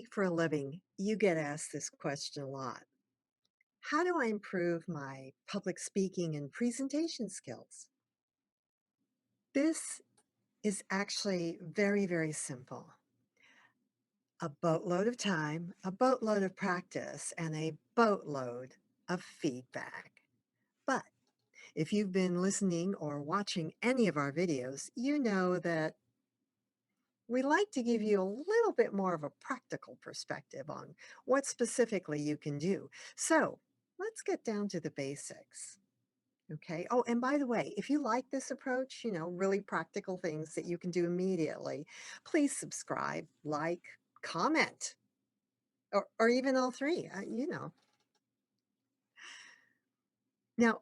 speak for a living, you get asked this question a lot. How do I improve my public speaking and presentation skills? This is actually very, very simple. A boatload of time, a boatload of practice, and a boatload of feedback. But if you've been listening or watching any of our videos, you know that we like to give you a little bit more of a practical perspective on what specifically you can do. So let's get down to the basics. Okay. Oh, and by the way, if you like this approach, really practical things that you can do immediately, please subscribe, like, comment, or even all three. Now,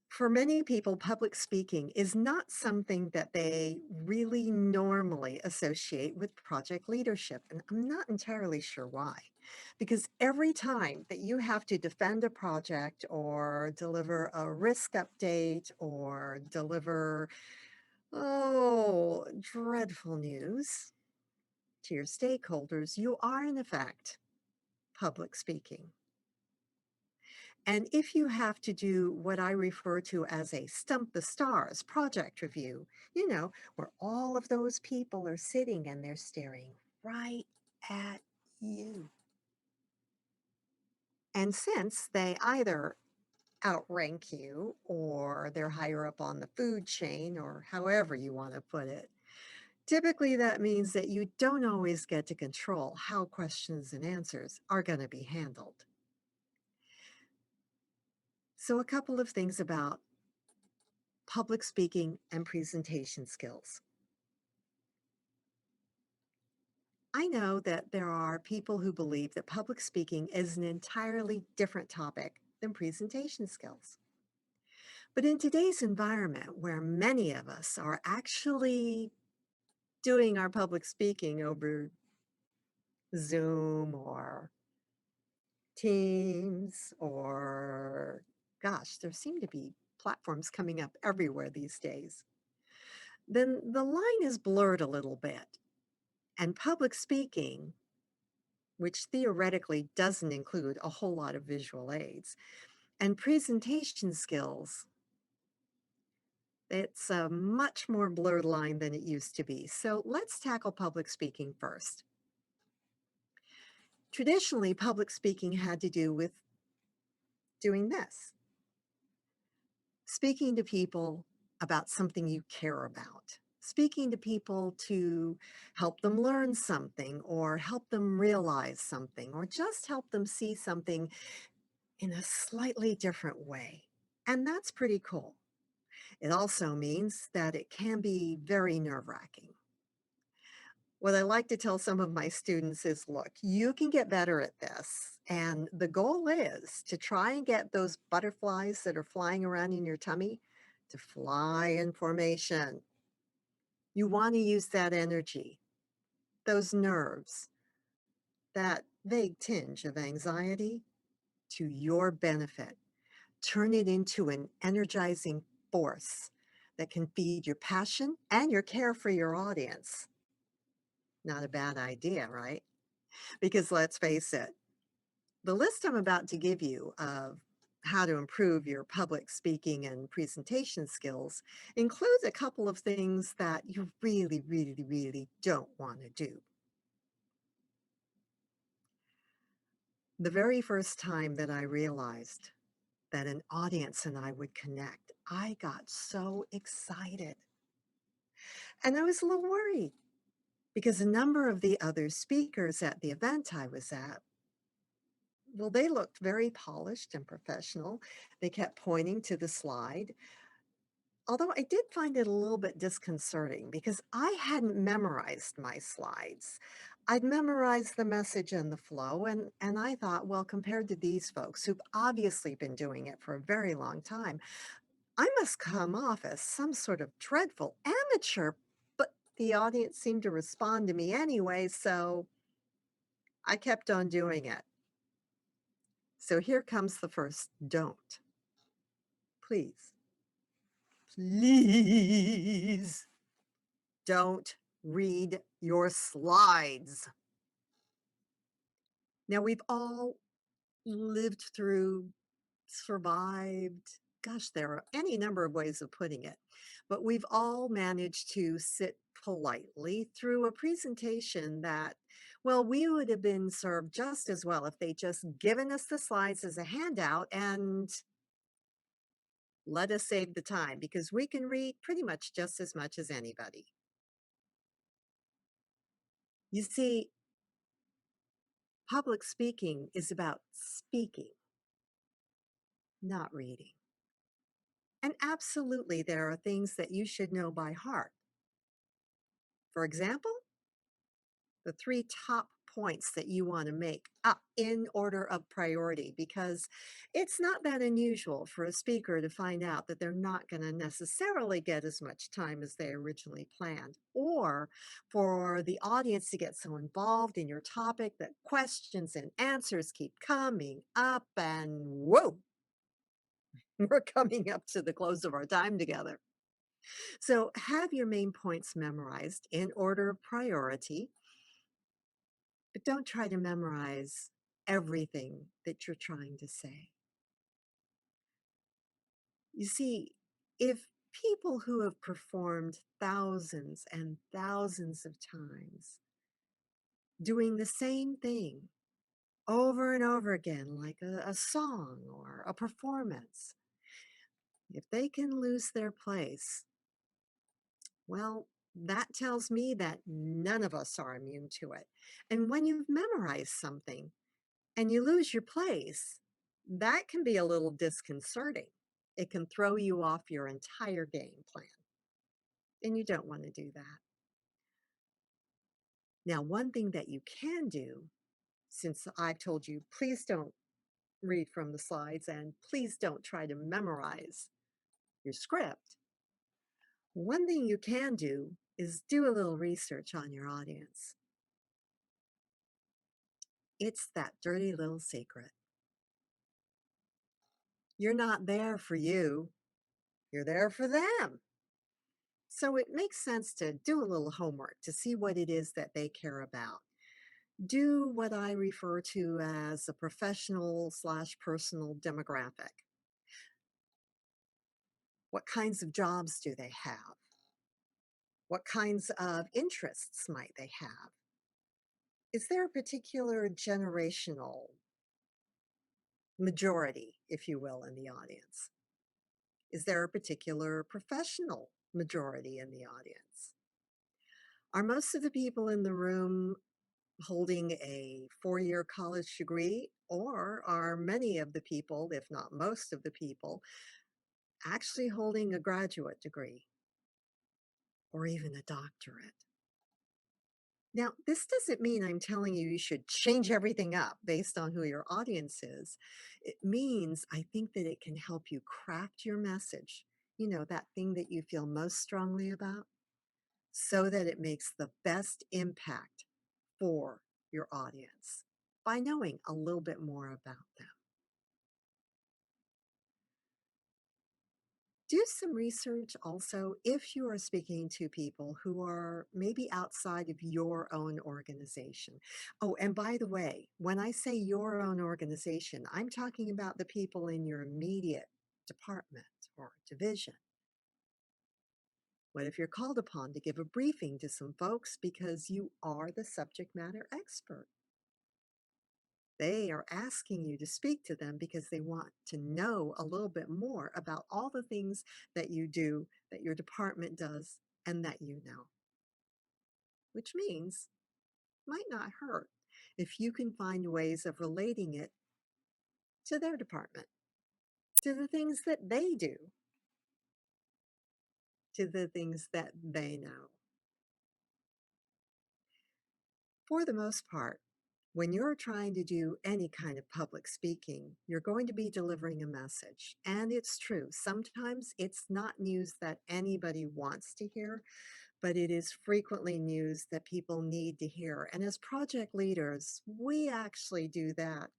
for many people, public speaking is not something that they really normally associate with project leadership. And I'm not entirely sure why. Because every time that you have to defend a project or deliver a risk update or deliver, dreadful news to your stakeholders, you are in effect public speaking. And if you have to do what I refer to as a stump the stars project review, where all of those people are sitting and they're staring right at you. And since they either outrank you or they're higher up on the food chain or however you want to put it, typically that means that you don't always get to control how questions and answers are going to be handled. So, a couple of things about public speaking and presentation skills. I know that there are people who believe that public speaking is an entirely different topic than presentation skills. But in today's environment, where many of us are actually doing our public speaking over Zoom or Teams or, gosh, there seem to be platforms coming up everywhere these days, then the line is blurred a little bit. And public speaking, which theoretically doesn't include a whole lot of visual aids, and presentation skills, it's a much more blurred line than it used to be. So let's tackle public speaking first. Traditionally, public speaking had to do with doing this, speaking to people about something you care about, speaking to people to help them learn something or help them realize something or just help them see something in a slightly different way. And that's pretty cool. It also means that it can be very nerve-wracking. What I like to tell some of my students is, look, you can get better at this. And the goal is to try and get those butterflies that are flying around in your tummy to fly in formation. You want to use that energy, those nerves, that vague tinge of anxiety to your benefit. Turn it into an energizing force that can feed your passion and your care for your audience. Not a bad idea, right? Because let's face it, the list I'm about to give you of how to improve your public speaking and presentation skills includes a couple of things that you really, really, really don't want to do. The very first time that I realized that an audience and I would connect, I got so excited. And I was a little worried because a number of the other speakers at the event I was at, well, they looked very polished and professional. They kept pointing to the slide. Although I did find it a little bit disconcerting because I hadn't memorized my slides. I'd memorized the message and the flow, and I thought, well, compared to these folks who've obviously been doing it for a very long time, I must come off as some sort of dreadful amateur. But the audience seemed to respond to me anyway, so I kept on doing it. So here comes the first don't. Please, please don't read your slides. Now, we've all lived through, survived, gosh, there are any number of ways of putting it, but we've all managed to sit politely through a presentation that, well, we would have been served just as well if they just given us the slides as a handout and let us save the time because we can read pretty much just as much as anybody. You see, public speaking is about speaking, not reading. And absolutely, there are things that you should know by heart. For example, the three top points that you want to make up in order of priority, because it's not that unusual for a speaker to find out that they're not going to necessarily get as much time as they originally planned, or for the audience to get so involved in your topic that questions and answers keep coming up, and whoa, we're coming up to the close of our time together. So have your main points memorized in order of priority, but don't try to memorize everything that you're trying to say. You see, if people who have performed thousands and thousands of times doing the same thing over and over again, like a song or a performance, if they can lose their place, well, that tells me that none of us are immune to it. And when you've memorized something and you lose your place, that can be a little disconcerting. It can throw you off your entire game plan, and you don't want to do that. Now, one thing that you can do, since I've told you, please don't read from the slides and please don't try to memorize your script. One thing you can do is do a little research on your audience. It's that dirty little secret. You're not there for you, you're there for them. So it makes sense to do a little homework to see what it is that they care about. Do what I refer to as a professional slash personal demographic. What kinds of jobs do they have? What kinds of interests might they have? Is there a particular generational majority, if you will, in the audience? Is there a particular professional majority in the audience? Are most of the people in the room holding a 4-year college degree, or are many of the people, if not most of the people, actually holding a graduate degree or even a doctorate? Now, this doesn't mean I'm telling you you should change everything up based on who your audience is. It means I think that it can help you craft your message, that thing that you feel most strongly about, so that it makes the best impact for your audience by knowing a little bit more about them. Do some research also if you are speaking to people who are maybe outside of your own organization. Oh, and by the way, when I say your own organization, I'm talking about the people in your immediate department or division. What if you're called upon to give a briefing to some folks because you are the subject matter expert? They are asking you to speak to them because they want to know a little bit more about all the things that you do, that your department does, and that you know, which means might not hurt if you can find ways of relating it to their department, to the things that they do, to the things that they know. For the most part, when you're trying to do any kind of public speaking, you're going to be delivering a message. And it's true. Sometimes it's not news that anybody wants to hear, but it is frequently news that people need to hear. And as project leaders, we actually do that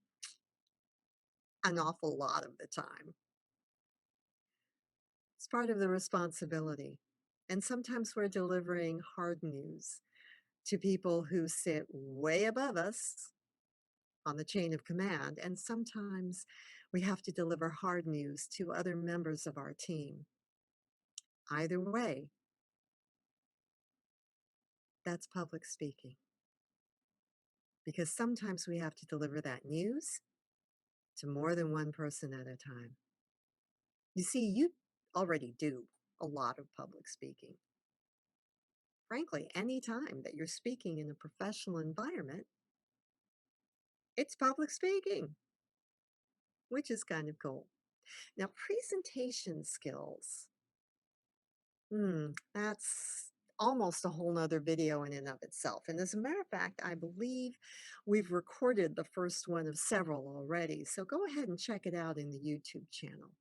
an awful lot of the time. It's part of the responsibility. And sometimes we're delivering hard news to people who sit way above us on the chain of command, and sometimes we have to deliver hard news to other members of our team. Either way, that's public speaking because sometimes we have to deliver that news to more than one person at a time. You see, you already do a lot of public speaking. Frankly, any time that you're speaking in a professional environment, it's public speaking, which is kind of cool. Now, presentation skills, that's almost a whole nother video in and of itself. And as a matter of fact, I believe we've recorded the first one of several already. So go ahead and check it out in the YouTube channel.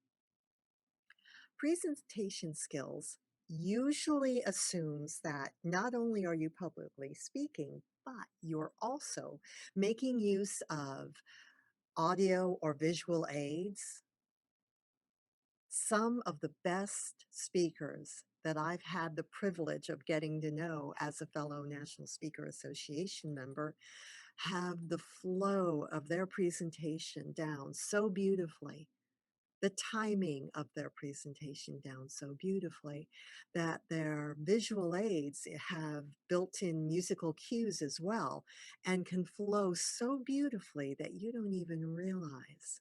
Presentation skills usually assumes that not only are you publicly speaking, but you're also making use of audio or visual aids. Some of the best speakers that I've had the privilege of getting to know as a fellow National Speaker Association member have the flow of their presentation down so beautifully, the timing of their presentation down so beautifully, that their visual aids have built-in musical cues as well and can flow so beautifully that you don't even realize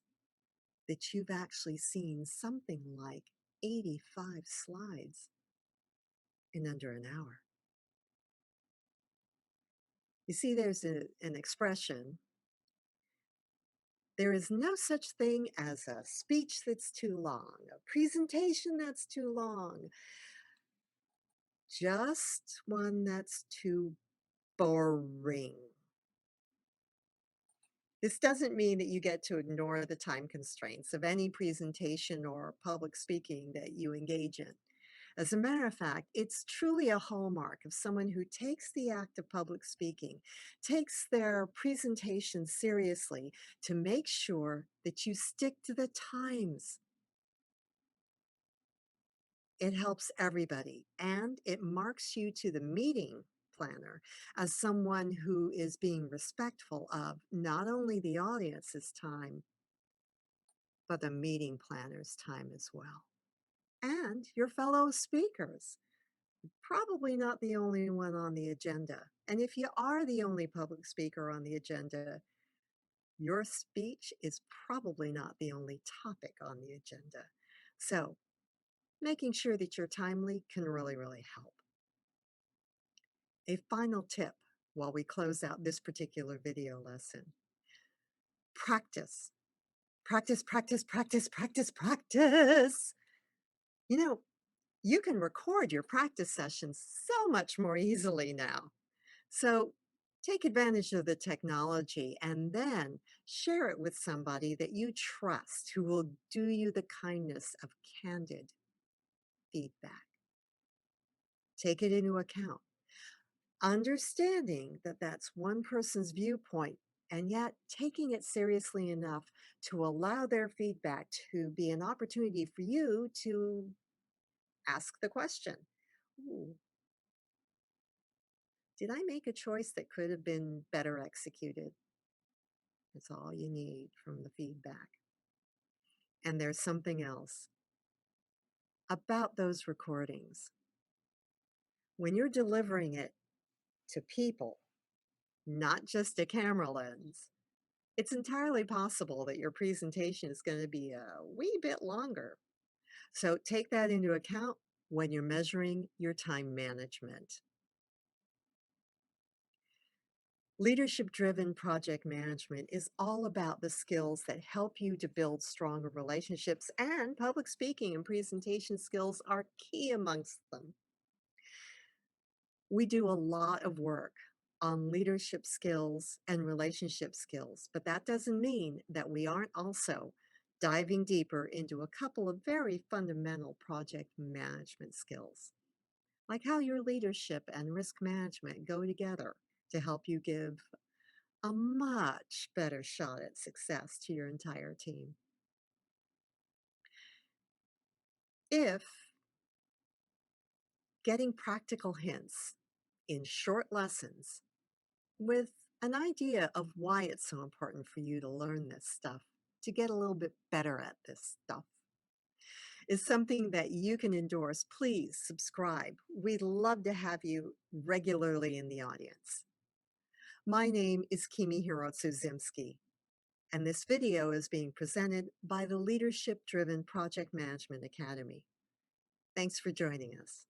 that you've actually seen something like 85 slides in under an hour. You see, there's an expression: there is no such thing as a speech that's too long, a presentation that's too long, just one that's too boring. This doesn't mean that you get to ignore the time constraints of any presentation or public speaking that you engage in. As a matter of fact, it's truly a hallmark of someone who takes the act of public speaking, takes their presentation seriously to make sure that you stick to the times. It helps everybody and it marks you to the meeting planner as someone who is being respectful of not only the audience's time, but the meeting planner's time as well. And your fellow speakers. Probably not the only one on the agenda. And if you are the only public speaker on the agenda, your speech is probably not the only topic on the agenda. So, making sure that you're timely can really, really help. A final tip while we close out this particular video lesson: practice, practice, practice, practice, practice, practice. You know, you can record your practice sessions so much more easily now. So take advantage of the technology and then share it with somebody that you trust who will do you the kindness of candid feedback. Take it into account, understanding that that's one person's viewpoint, and yet taking it seriously enough to allow their feedback to be an opportunity for you to ask the question: "Ooh, did I make a choice that could have been better executed?" That's all you need from the feedback. And there's something else about those recordings. When you're delivering it to people, not just a camera lens, it's entirely possible that your presentation is going to be a wee bit longer. So take that into account when you're measuring your time management. Leadership-driven project management is all about the skills that help you to build stronger relationships, and public speaking and presentation skills are key amongst them. We do a lot of work on leadership skills and relationship skills, but that doesn't mean that we aren't also diving deeper into a couple of very fundamental project management skills, like how your leadership and risk management go together to help you give a much better shot at success to your entire team. If getting practical hints in short lessons with an idea of why it's so important for you to learn this stuff, to get a little bit better at this stuff, is something that you can endorse, please subscribe. We'd love to have you regularly in the audience. My name is Kimi Hirotsu-Zimski, and this video is being presented by the Leadership Driven Project Management Academy. Thanks for joining us.